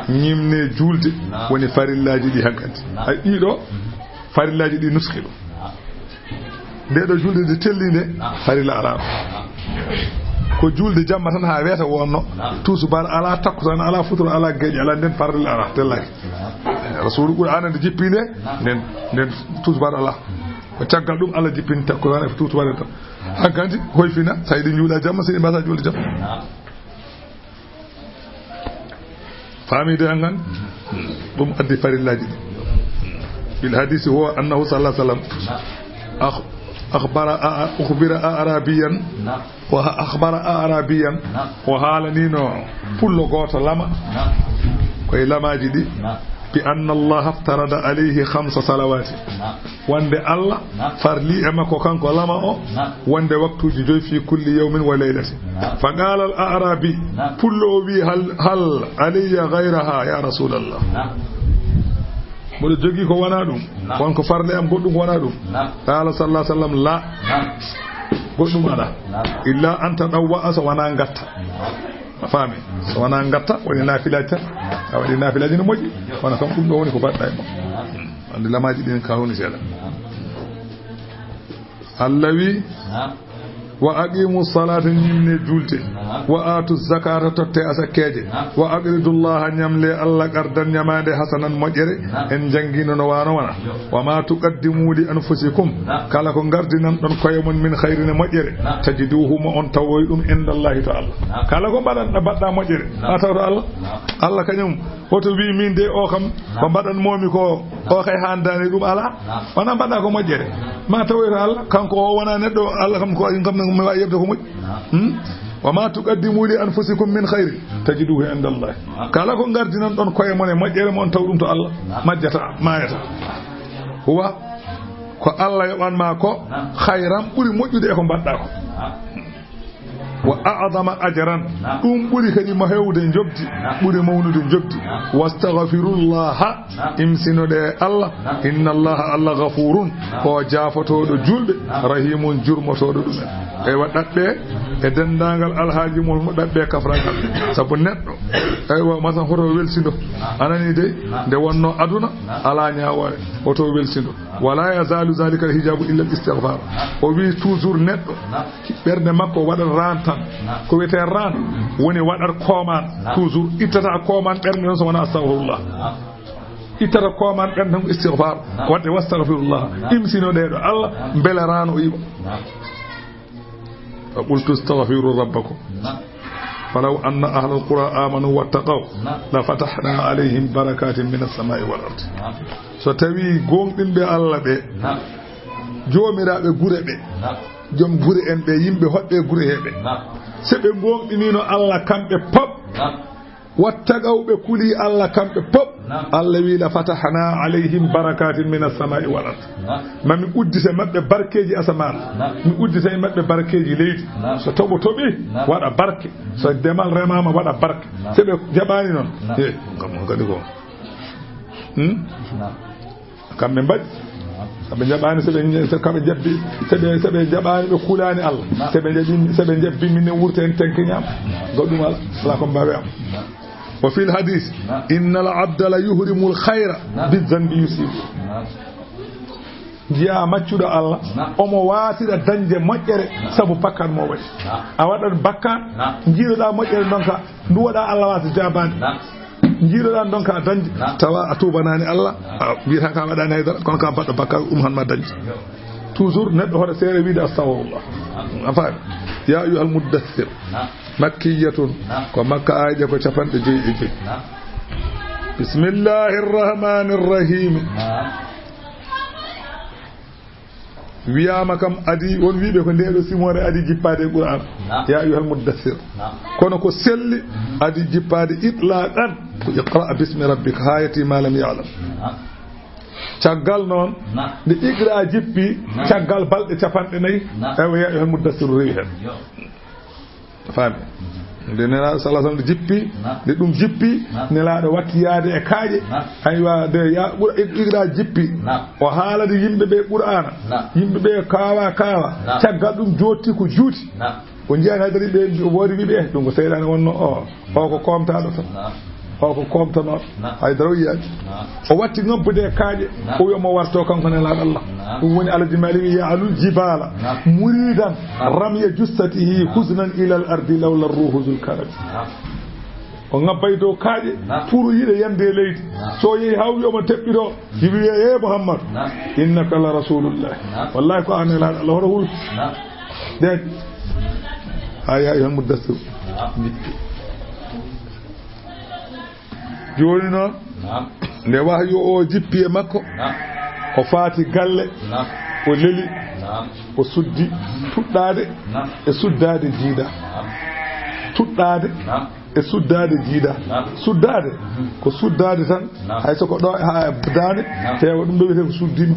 A: ñimne julde woni farillaji ɗi hankkadi ay ɗiɗo farillaji ɗi nuski ɗo ndeɗo julde nde tellinde farilla alano ko julde jamma tan ha weeta wonno tusubar ala takkusan ala futuro ala geeƴi ala nden farilla ala tellaki rasulu qur'ana nde jippinde nden tusubar ala ko caggal ɗum Allah jippini takkusan e tusubar tan hankkadi hoyfina sa yiɗi juuɗa jamma so ɗi mbasa julde jamma famide hangan ɗum addi farillaji ɗi bil hadisi huwa annahu sallallahu alaihi wasallam أخبر أعرابيا وأخبر أعرابيا وحالنينو كل قوت لما كي لما جدي بأن الله افترض عليه 5 صلوات وند الله فرلي أما كوكان كلامه وند وقت جدوي في كل يوم وليلة فقال الأعرابي كل بي هل علي غيرها يا رسول الله بده جوغي كو وانا دوم وان كو فرلي ام غودو وانا دوم قال صلى الله عليه وسلم لا غودو وانا الا انت دوا اس وانا غاتا فامي وانا غاتا وني نافلاتا ودي نافلاجي no moji wana kam dum do woni ko badda e mo ande lamaji den kawoni sela allawi wa aqimu salata nyimne julte wa atu zakata totte asakeje wa aqridullaha nyamle alla qardan nyamande hasanan mojere en jangino no wano wana wa ma tuqaddimu li anfusikum kala ko gardinan don koyemon min khairin mojere tajiduhu ma on tawoy dum indallahi ta'ala kala ko badan badda mojere atawto Allah Allah kanyum hoto wi min de o kam ko badan momi ko o kay handani dum ala wana badda ko mojere ma tawoy Allah kanko o wana neddo Allah kam ko mi wa yebde ko moy wa ma tuqaddimu li anfusikum min khair tajiduhu inda Allah kala ko gardinan don koye mon e majjere mon tawdum to Allah majjata mayata huwa ko Allah yoban ma ko khairam buri mojjude e ko badda ko wa a'zama ajran dum buri kadi ma hewde jobdi buri mawnude jobdi wastaghfirullah imsinude Allah inna Allah alla ghafurun ko jafotodo julbe rahimun jurmotodo dum e wadabbe e dendangal alhaaji mo dabbe kafragal sabu neddo ay wa masan hoto welsindo anani de de wonno aduna ala nyaawa hoto welsindo wala yazalu zalika alhijabu illa alistighfar o wi toujours neddo berde makko wada rantan ko wete ran woni wadar koman toujours itata koman berde non so wana astaghfirullah itata koman berde non istighfar wadde wastaghfirullah imsino de do Allah bela ran o yiba فقلت استغفروا ربكم فلو أن أهل القرى آمنوا واتقوا لفتحنا عليهم بركات من السماء والأرض ستوي قوم بالله بي جوميرا بي غوري بي جوم غوري en be yimbe hobbe gure hebe sebe gomdinino Allah kambe pop wattaqawbe kuli Allah kambe pop Allah wi la fatahna alayhim barakatin minas samai wal ard mami uddite mabbe barkeji asaman mi uddite mabbe barkeji leydi so tobo tobi wada barke so demal remama wada barke sebe jabani non kam gadi ko kambe mbad abe jabani sebe kambe jabbi sebe jabani be kulani Allah sebe jabbi min wurten tenkinyam godum ala ko mbawe am وفي الحديث إن العبد لا يهرم الخير بالذنب يصيب جاء ماتشود الله أمو واسير دنجة مجرى سبو بكر موي أوادر بكر نجير دا مجرى دونك نودا الله واسير جابان نجير دا دونك دنجة توا أتوبناني الله بيرها كما داني هيدا كون كان بكر ما دنجة toujours neddo hoda sere wiide astaghfirullah afaa ya ayyuhal muddaththir makkiyatun ko makka aaje ko capande jeeyi bismillahir rahmanir rahim wiyama kam adi won wiibe ko ndeedo simore adi jippade qur'an ya ayyuhal muddaththir kono ko selli adi jippade itlaqan iqra bismi rabbika hayati ma lam ya'lam caggal noon nde igra jippi caggal balɗe capanɗe nayi ewa ya muddassiru rewi hen faami nde nelaɗo salah sallam nde jippi nde ɗum jippi nelaɗo wattiyade e kaaƴe aywa de ya igra jippi o haalade yimɓeɓe qur'ana yimɓeɓe kawa caggal ɗum jotti ko juuti ko jiyani haydari ɓe woodi wiɓe ɗum ko seyɗani wonno o ko komtaɗo tan o ko komtano haydara wiyaji o watti nobbude kaaƴe o wiyamo warto kanko nelaɗo Allah ɗum woni alaji mali wi ya'alul jibala muridan ramya jussatihi husnan ila al ardi lawla ruhu zul karam o ngabbay dow kaaƴe pour yiɗe yande leydi so yehi haw wiyoma teɓɓiɗo yiɓi wiye e Muhammad innaka la rasulullah wallahi ko an nelaɗo Allah hoto hulti de aya yan muddassir joni noon nde wahyu o jippi e makko o faati galle o leli o suddi tuɗɗade e suddade jiida tuɗɗade e suddade jiida suddade ko suddade tan hay soko ɗo ha dane tewa ɗum ɗo wiyete ko suddima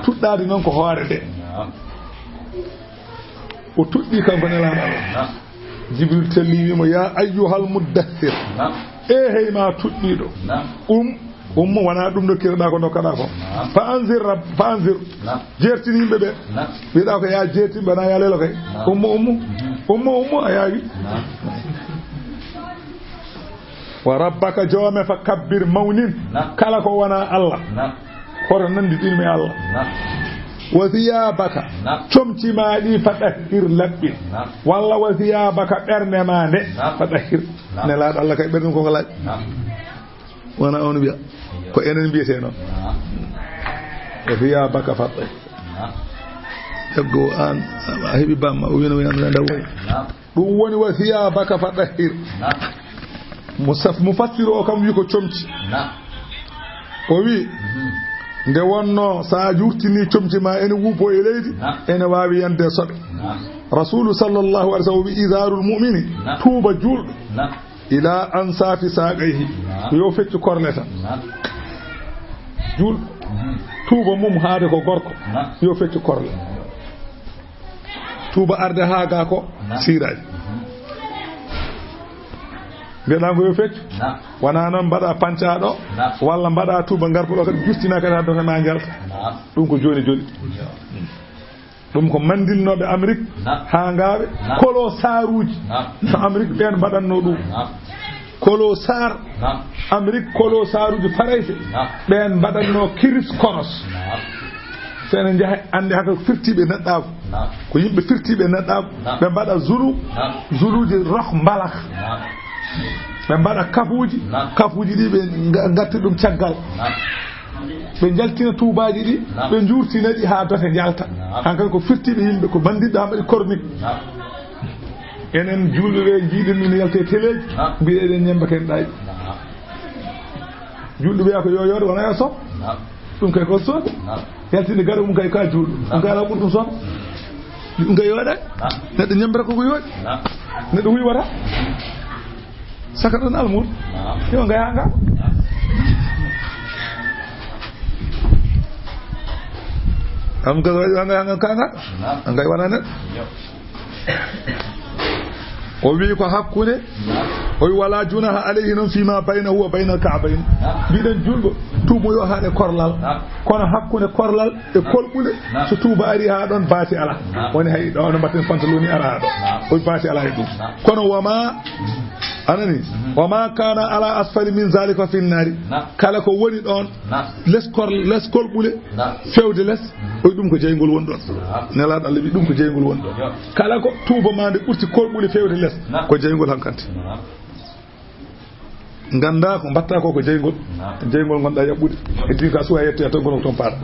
A: tuɗɗade noon ko hoore nde o tuɗɗi kanko nelaɗo Allah Jibril telli wimo ya ayyuhal muddathir hey ma tuɗɗiɗo ummo wona ɗum dokkireɗa ko dokkaɗa ko fa anzir jertini yimɓe ɓe wiɗa ko ya jertin bana ya lelo kay ummo a yaawi wa rabbaka joome fa kabbir mawnin kala ko wona Allah hoto nandi ɗinmi Allah wa thiyabaka comtima ɗi fa ɗahhir laɓɓin walla wa thiyabaka ɓernde ma nde fa ɗahhir nelaɗo Allah kay ɓerɗum koko laaɓi wona on wiya ko enen mbiyete noon wa thiyabaka fa ɗahhir jaggo an a heeɓi bamma o wino winanda nda woy ɗum woni wa thiyabaka fa ɗahhir mufassir o kam wi ko comci o wi nde wonno sa jurtini comci ma ene wuupo e leydi ene wawi yande soɓe rasulu sallallahu alaihi wasallam wi izarul mu'mini tuuba julɗo ila ansafi saqayhi yo feccu korle tan julɗo tuuba mum haade ko gorko yo feccu korle tuuba arde ha ga ko siraji mbiɗa ko yo feccu wona noon mbaɗa pancaɗo walla mbaɗa tuuba garpuɗo kadi justina kadi haddata ma jalta ɗum ko joni joni ɗum ko mandilnoɓe Amérique ha ngaɓe kolo saruji to Amérique ɓen mbaɗanno ɗum kolo sar Amérique kolo saruji farayse ɓen mbaɗanno kiris konos so enen jaaha ande haka firtiɓe neɗɗako ko yimɓe firtiɓe neɗɗako ɓe mbaɗa zuluji roh mbalak ɓe mbaɗa kafuji ɗi ɓe gatti ɗum caggal ɓe jaltina tubaji ɗi ɓe jurtina ɗi ha dote jalta hankkadi ko firtiɓe yimɓe ko bandiɗo ha mbaɗi cornique enen julɓeɓe jiiɗen min yalte téléji mbiɗeɗen ñemba ken ɗayi julɗo wiya ko yoyode wona yo sob ɗum kay ko sood yaltinde gaɗa mum kay ka julɗo ɗum kay ala ɓurɗum sob ɗum kay yooɗa neɗɗo ñembata koko yooɗi neɗɗo huywata saka ɗon almuɗo yo ngaya nga am ka ngaya kanga ngay wana neɗɗo o wi ko hakkude o wi wala junaha alayhi noon fima baynahu wa bayna al-ka'bayn mbiɗen julɗo tuubo yo haade korlal kono hakkude korlal e kolɓude so tuuba ari ha ɗon baati ala woni hay ɗo no mbatten pantaloni ara ha ɗo o baati ala e ɗum kono wama anani wama kana ala asfali min zalika fi nnari kala ko woni ɗon les kolɓule fewde les oy ɗum ko jeygol woni ɗon nelaɗo Allah wi ɗum ko jeygol woni ɗon kala ko tuuba ma nde ɓurti kolɓule fewde les ko jeygol hankkante ganda ko mbatta ko jeygol gonɗa yaɓɓude e din ka suwa yettoya tan gono ko toon paɗa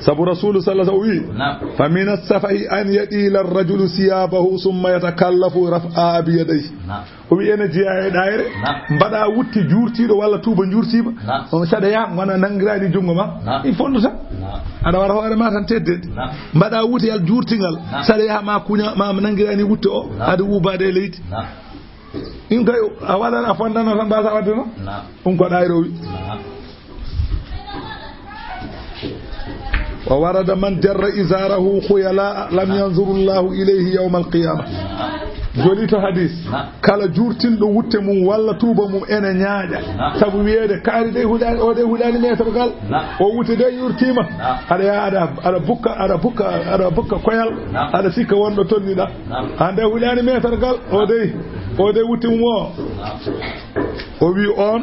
A: sabu rasulu sallallahu alaihi wasallam wi fa min as-safahi an yadila ar-rajulu siyabahu thumma yatakallafu raf'a bi yadayhi o wi ene jiya e ɗayre mbaɗa wutti jurtiɗo walla tuuba jurtima on saɗa ya wona nangirani jungo ma il fonduta aɗa wara hoore ma tan teddede mbaɗa wuti yal jurtingal saɗa yaha ma kuña ma nangirani wutte o aɗa wubade e leydi in kay a waɗan a fondano tan mbasa wadde no ɗum ko ɗayre o wi wa warada man jarra izarahu khuyala lam yanzuru Allahu ilayhi yawm al-qiyamah joni to hadis kala jurtinɗo wutte mum walla tuuba mum ene ñaaƴa sabu wiyeede kaari de huɗani o de huɗani métre gal o wutte de yurtima aɗa yaha aɗa bukka koyal aɗa sikka wonɗo tonniɗa ha nde huɗani métre gal o de wutte mum o wi on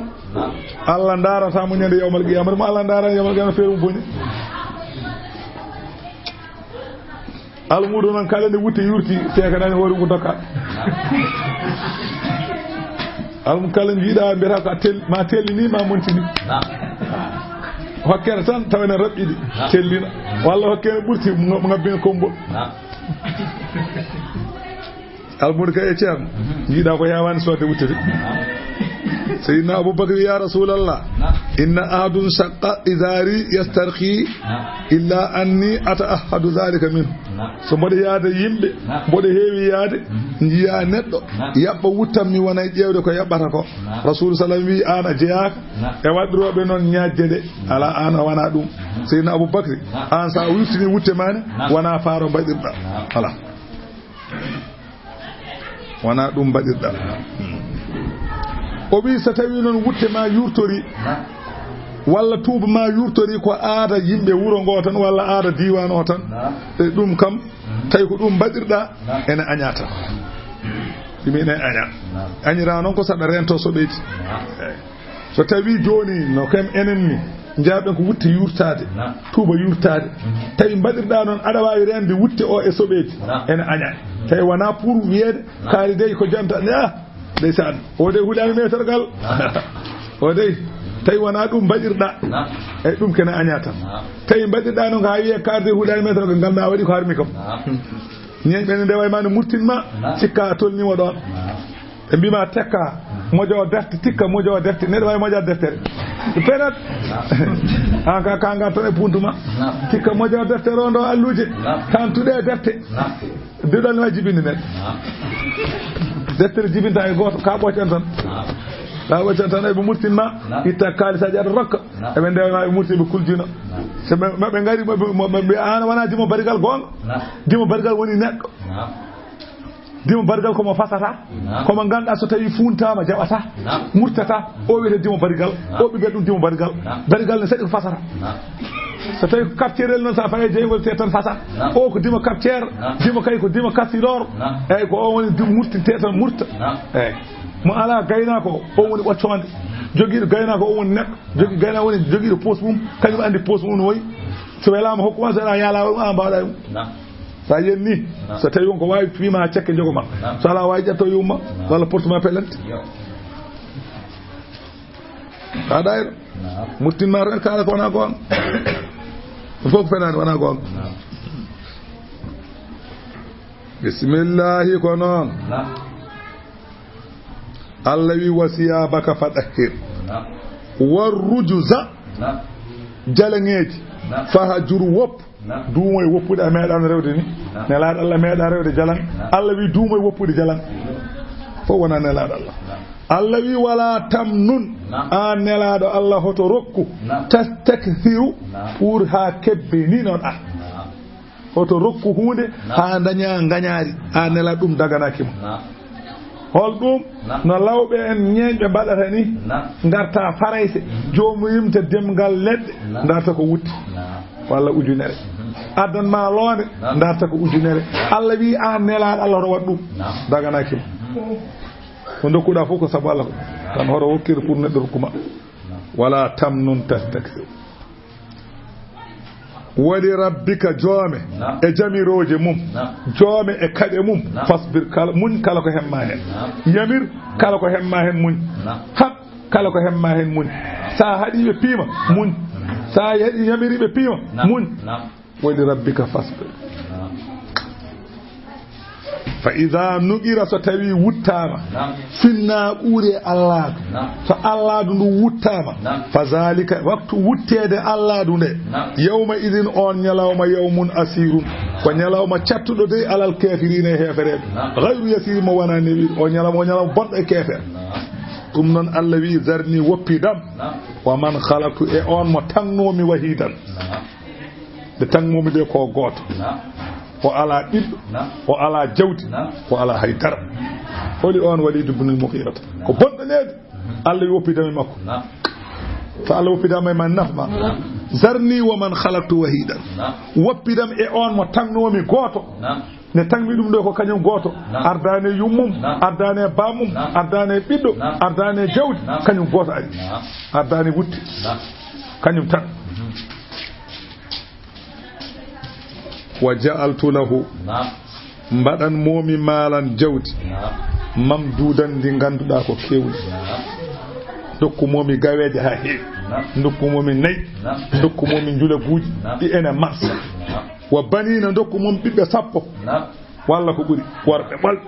A: Allah daratamo ñande yawmal qiyamah mo Allah darani yawmal qiyamah feeru mum boni almuɗo noon kala nde wutte yurti sekanani hoore ko dokka almu kala jiiɗa mbiyata ko ma tellini ma montini hokkere tan tawene raɓɓiɗi tellina walla hokkene ɓurti ngabbina kombol almuɗo kay e ceerno jiiɗa ko yawani sodde wutte de سيدنا أبو بكر يا رسول الله إن أحد شق إزاري يسترخي إلا أني أتأحد ذلك منه سمبودي ياد يمبي بودي هيوي ياد نجيا نتو يابا وتامي وانا جيودو كو يابata ko rasul sallallahu alaihi wasallam ana jeyak e wadrobe non nyaajede ala ana wana dum Seydina Abu Bakr an sa wurtini wutte mane wana faaro badirda ala wana dum badirda o wi so tawi non wutte ma yurtori walla tuuba ma yurtori ko aada yimbe wuro ngo tan walla aada diwan o tan e dum kam tay ko dum badirda ene añata dimine aña añira non ko sada rento so beyti so tawi joni no kam enen ni jaaben ko wutte yurtade tuuba yurtade tawi badirda non ada wawi rende wutte o e sobeeti ene aña tay wana pour wiede kaali dey ko janta ndeysaan o dey hulani metergal o dey tay wana dum badirda e dum kena añata tay badirda non ha wiye kaade hulani metergal ganda wadi ko harmi kam ñen ben de way man murtinma cikka tolni mo don e bima tekka mojo defte tikka mojo defte ne way mojo defte penat anga kanga to e puntuma tikka mojo defte rondo alluje kan tude defte dudal wajibini ne defte jibinta e goto ka bocan tan la bocan tan e bu murtinma itta kalisa jaar rokka e ben de way murtibe kuljino se mabbe ngari mabbe ana wana dimo barigal gonga dimo barigal woni neddo dimo barigal ko mo fasata ko mo ganda so tawi funtama jabata murtata o wiete dimo barigal o bibe dum dimo barigal ne sedi ko fasata so tawi ko capturel non sa faye jeygol te tan fasa o ko dimo capture dimo kay ko dimo kassidor e ko o woni dimo murtinte tan murta e mo ala gayna ko o woni bocconde jogiido gayna ko o woni nekko jogi gayna woni jogiido poste mum kañum andi poste mum no wayi so welama hokkuma so yala a mbawɗa ɗum sa yenni so tawi won ko wawi pima cekke jogoma so ala wawi ƴetto yumma walla portema pelante a ɗayro murtinma tan kala ko wona gonga fof ko fenade wona gonga bisimillahi ko noon Allah wi wasiya baka fadahir warrujuza jalangeji fahajur wop duumoy woppude a meeɗan rewde ni nelaaɗo Allah meeɗa rewde jalan Allah wi duumoy woppude jalan fof wona nelaaɗo Allah Allah wi wala tamnun an nelaaɗo Allah hoto rokku tastakhiru pour ha kebbe ni non hoto rokku hunde ha daña gañaari a nela ɗum daganakimo hol ɗum no lawɓe en ñeeñɓe mbaɗata ni garta farayse jomum yimta demgal leɗɗe darta ko wutti walla ujunere addanma loonde darta ko ujunere Allah wi an nelaɗo Allah hoto wat ɗum daganakimo ko dokkuɗa fof ko sabu Allah tan hoto hokkiri pour neɗɗo rokkuma wala tamnun tastakthir wali rabbika joome e jamiroje mum joome e kaɗe mum fasbir kala muñ kala ko hemma hen yamir kala ko hemma hen muñ hab kala ko hemma hen muñ sa haɗiɓe piima muñ sa yamiriɓe piima muñ wali rabbika fasbir fa ida nuqira so tawi wuttama finna ɓuure alladu so alladu ndu wuttama fa zalika waktu wuttede alladu nde yawma idin on ñalawma yawmun asirun ko ñalawma cattuɗo dey alal kafirina e hefereɓe gayru yasir mo wona newi o ñalawma bonɗo e kefer ɗum noon Allah wi zarni woppidam wa man khalaqtu e on mo tannomi wahidan de tannomi de ko goto o ala ɓiɗɗo o ala jawdi o ala haydara holi on Walid ibn al-Mughira ko bonɗo neede Allah woppidami makko so Allah woppidama e man nafma zarni wa man khalaqtu wahidan woppidam e on mo tannomi goto ne tangmi ɗum ɗo ko kañum goto ardane yummum ardane bamum ardane ɓiɗɗo ardane jawdi kañum goto ari ardane wutti kañum tan wa ja'altu lahu mbaɗan momi maalan jawdi mamdudan ndi ganduɗa ko kewdi dokku momi gaweje ha heewi dokku momi nayyi dokku momi jula guuji ɗi ene marsa wa banina dokku momi ɓiɓɓe sappo walla ko ɓuri worɓe ɓolɓe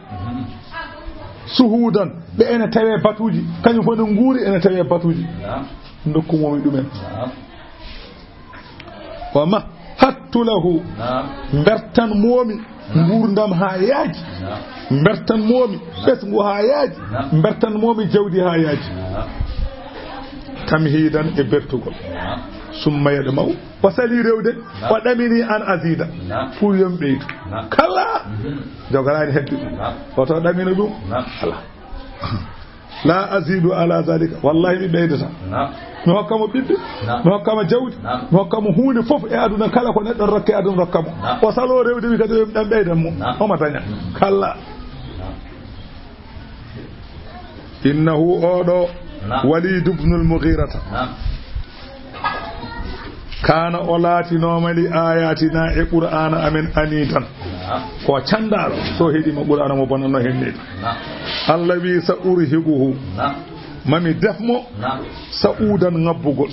A: suhudan ɓe ene tawe batuji kañum fof no nguuri ene tawe batuji dokkumomi ɗumen wama hattu lahu bertan momi gurdam ha yaaji bertan momi ɓesgu ha yaaji bertan momi jawdi ha yaaji tamhidan e bertugol summa yaɗa maw o sali rewde o ɗamini an asida pour yom ɓeydu kala jogarani hedde oto ɗamina ɗum ala la azidu ala zalika wallahi mi ɓeydata mi hokkamo ɓiɓɓe mi hokkamo jawdi mi hokkamo hunde foof e aduna kala ko neɗɗon rokke aduna rokkamo o salo rewde wi kadi ɗan ɓeydan mo omo daña kalla innahu oɗo walid ibn al-mughirata kana o laatinoma li ayatina e qur'ana amen anidan ko candaɗo so heeɗima qur'ana mo bonanno hennede allah wi sa urhiguhu mami defmo sa udan ngabbugol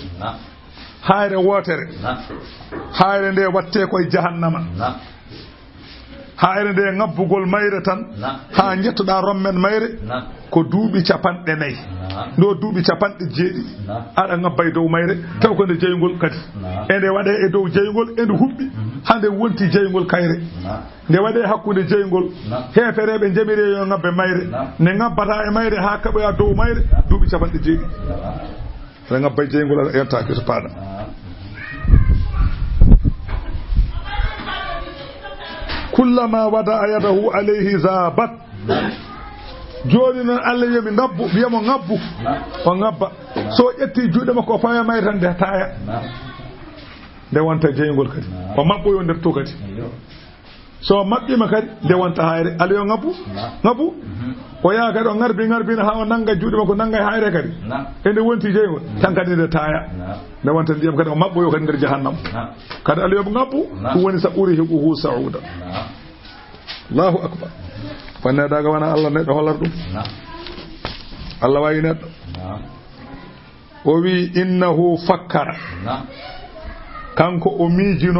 A: hayre wotere hayre nde watte koye jahannama hayre nde ngabbugol mayre tan ha jettoɗa rommen mayre ko duuɓi capanɗe nayyi ndo duuɓi capanɗe jeeɗiɗi aɗa ngabbay dow mayre taw ko nde jeygol kadi e nde waɗe e dow jeygol e nde huɓɓi hande wonti jeygol kayre nde waɗe hakkude jeygol heefereɓe jamire yo ngabbe mayre ne ngabbata e mayre ha kaɓoya dow mayre duuɓi capanɗe jeeɗiɗi aɗa ngabbay jeygol aɗa yettaki to paɗa kullama wada yadahu alayhi zabat joni noon Allah yomi ngabbu wiyamo ngabbu o ngabba so ƴetti juuɗe makko o fawa mayre tan nde taaya nde wonta jeygol kadi o mabɓoyo nder to kadi so maɓɓima kadi nde wonta hayre Allah yo ngabbu ngabbu o yaha kadi o ngarbina ha o nanga juuɗe makko nanga e hayre kadi e nde wonti jeygol tan kadi nde taaya nde wonta ndiyam kadi o mabɓoyo kadi nder jahannam kadi Allah yomo ngabbu ɗum woni sa ɓuri heɓuhu sauda Allahu akbar fanneɗaga wona Allah neɗɗo hollat ɗum Allah wayi neɗɗo o wi innahu fakkara kanko o miijino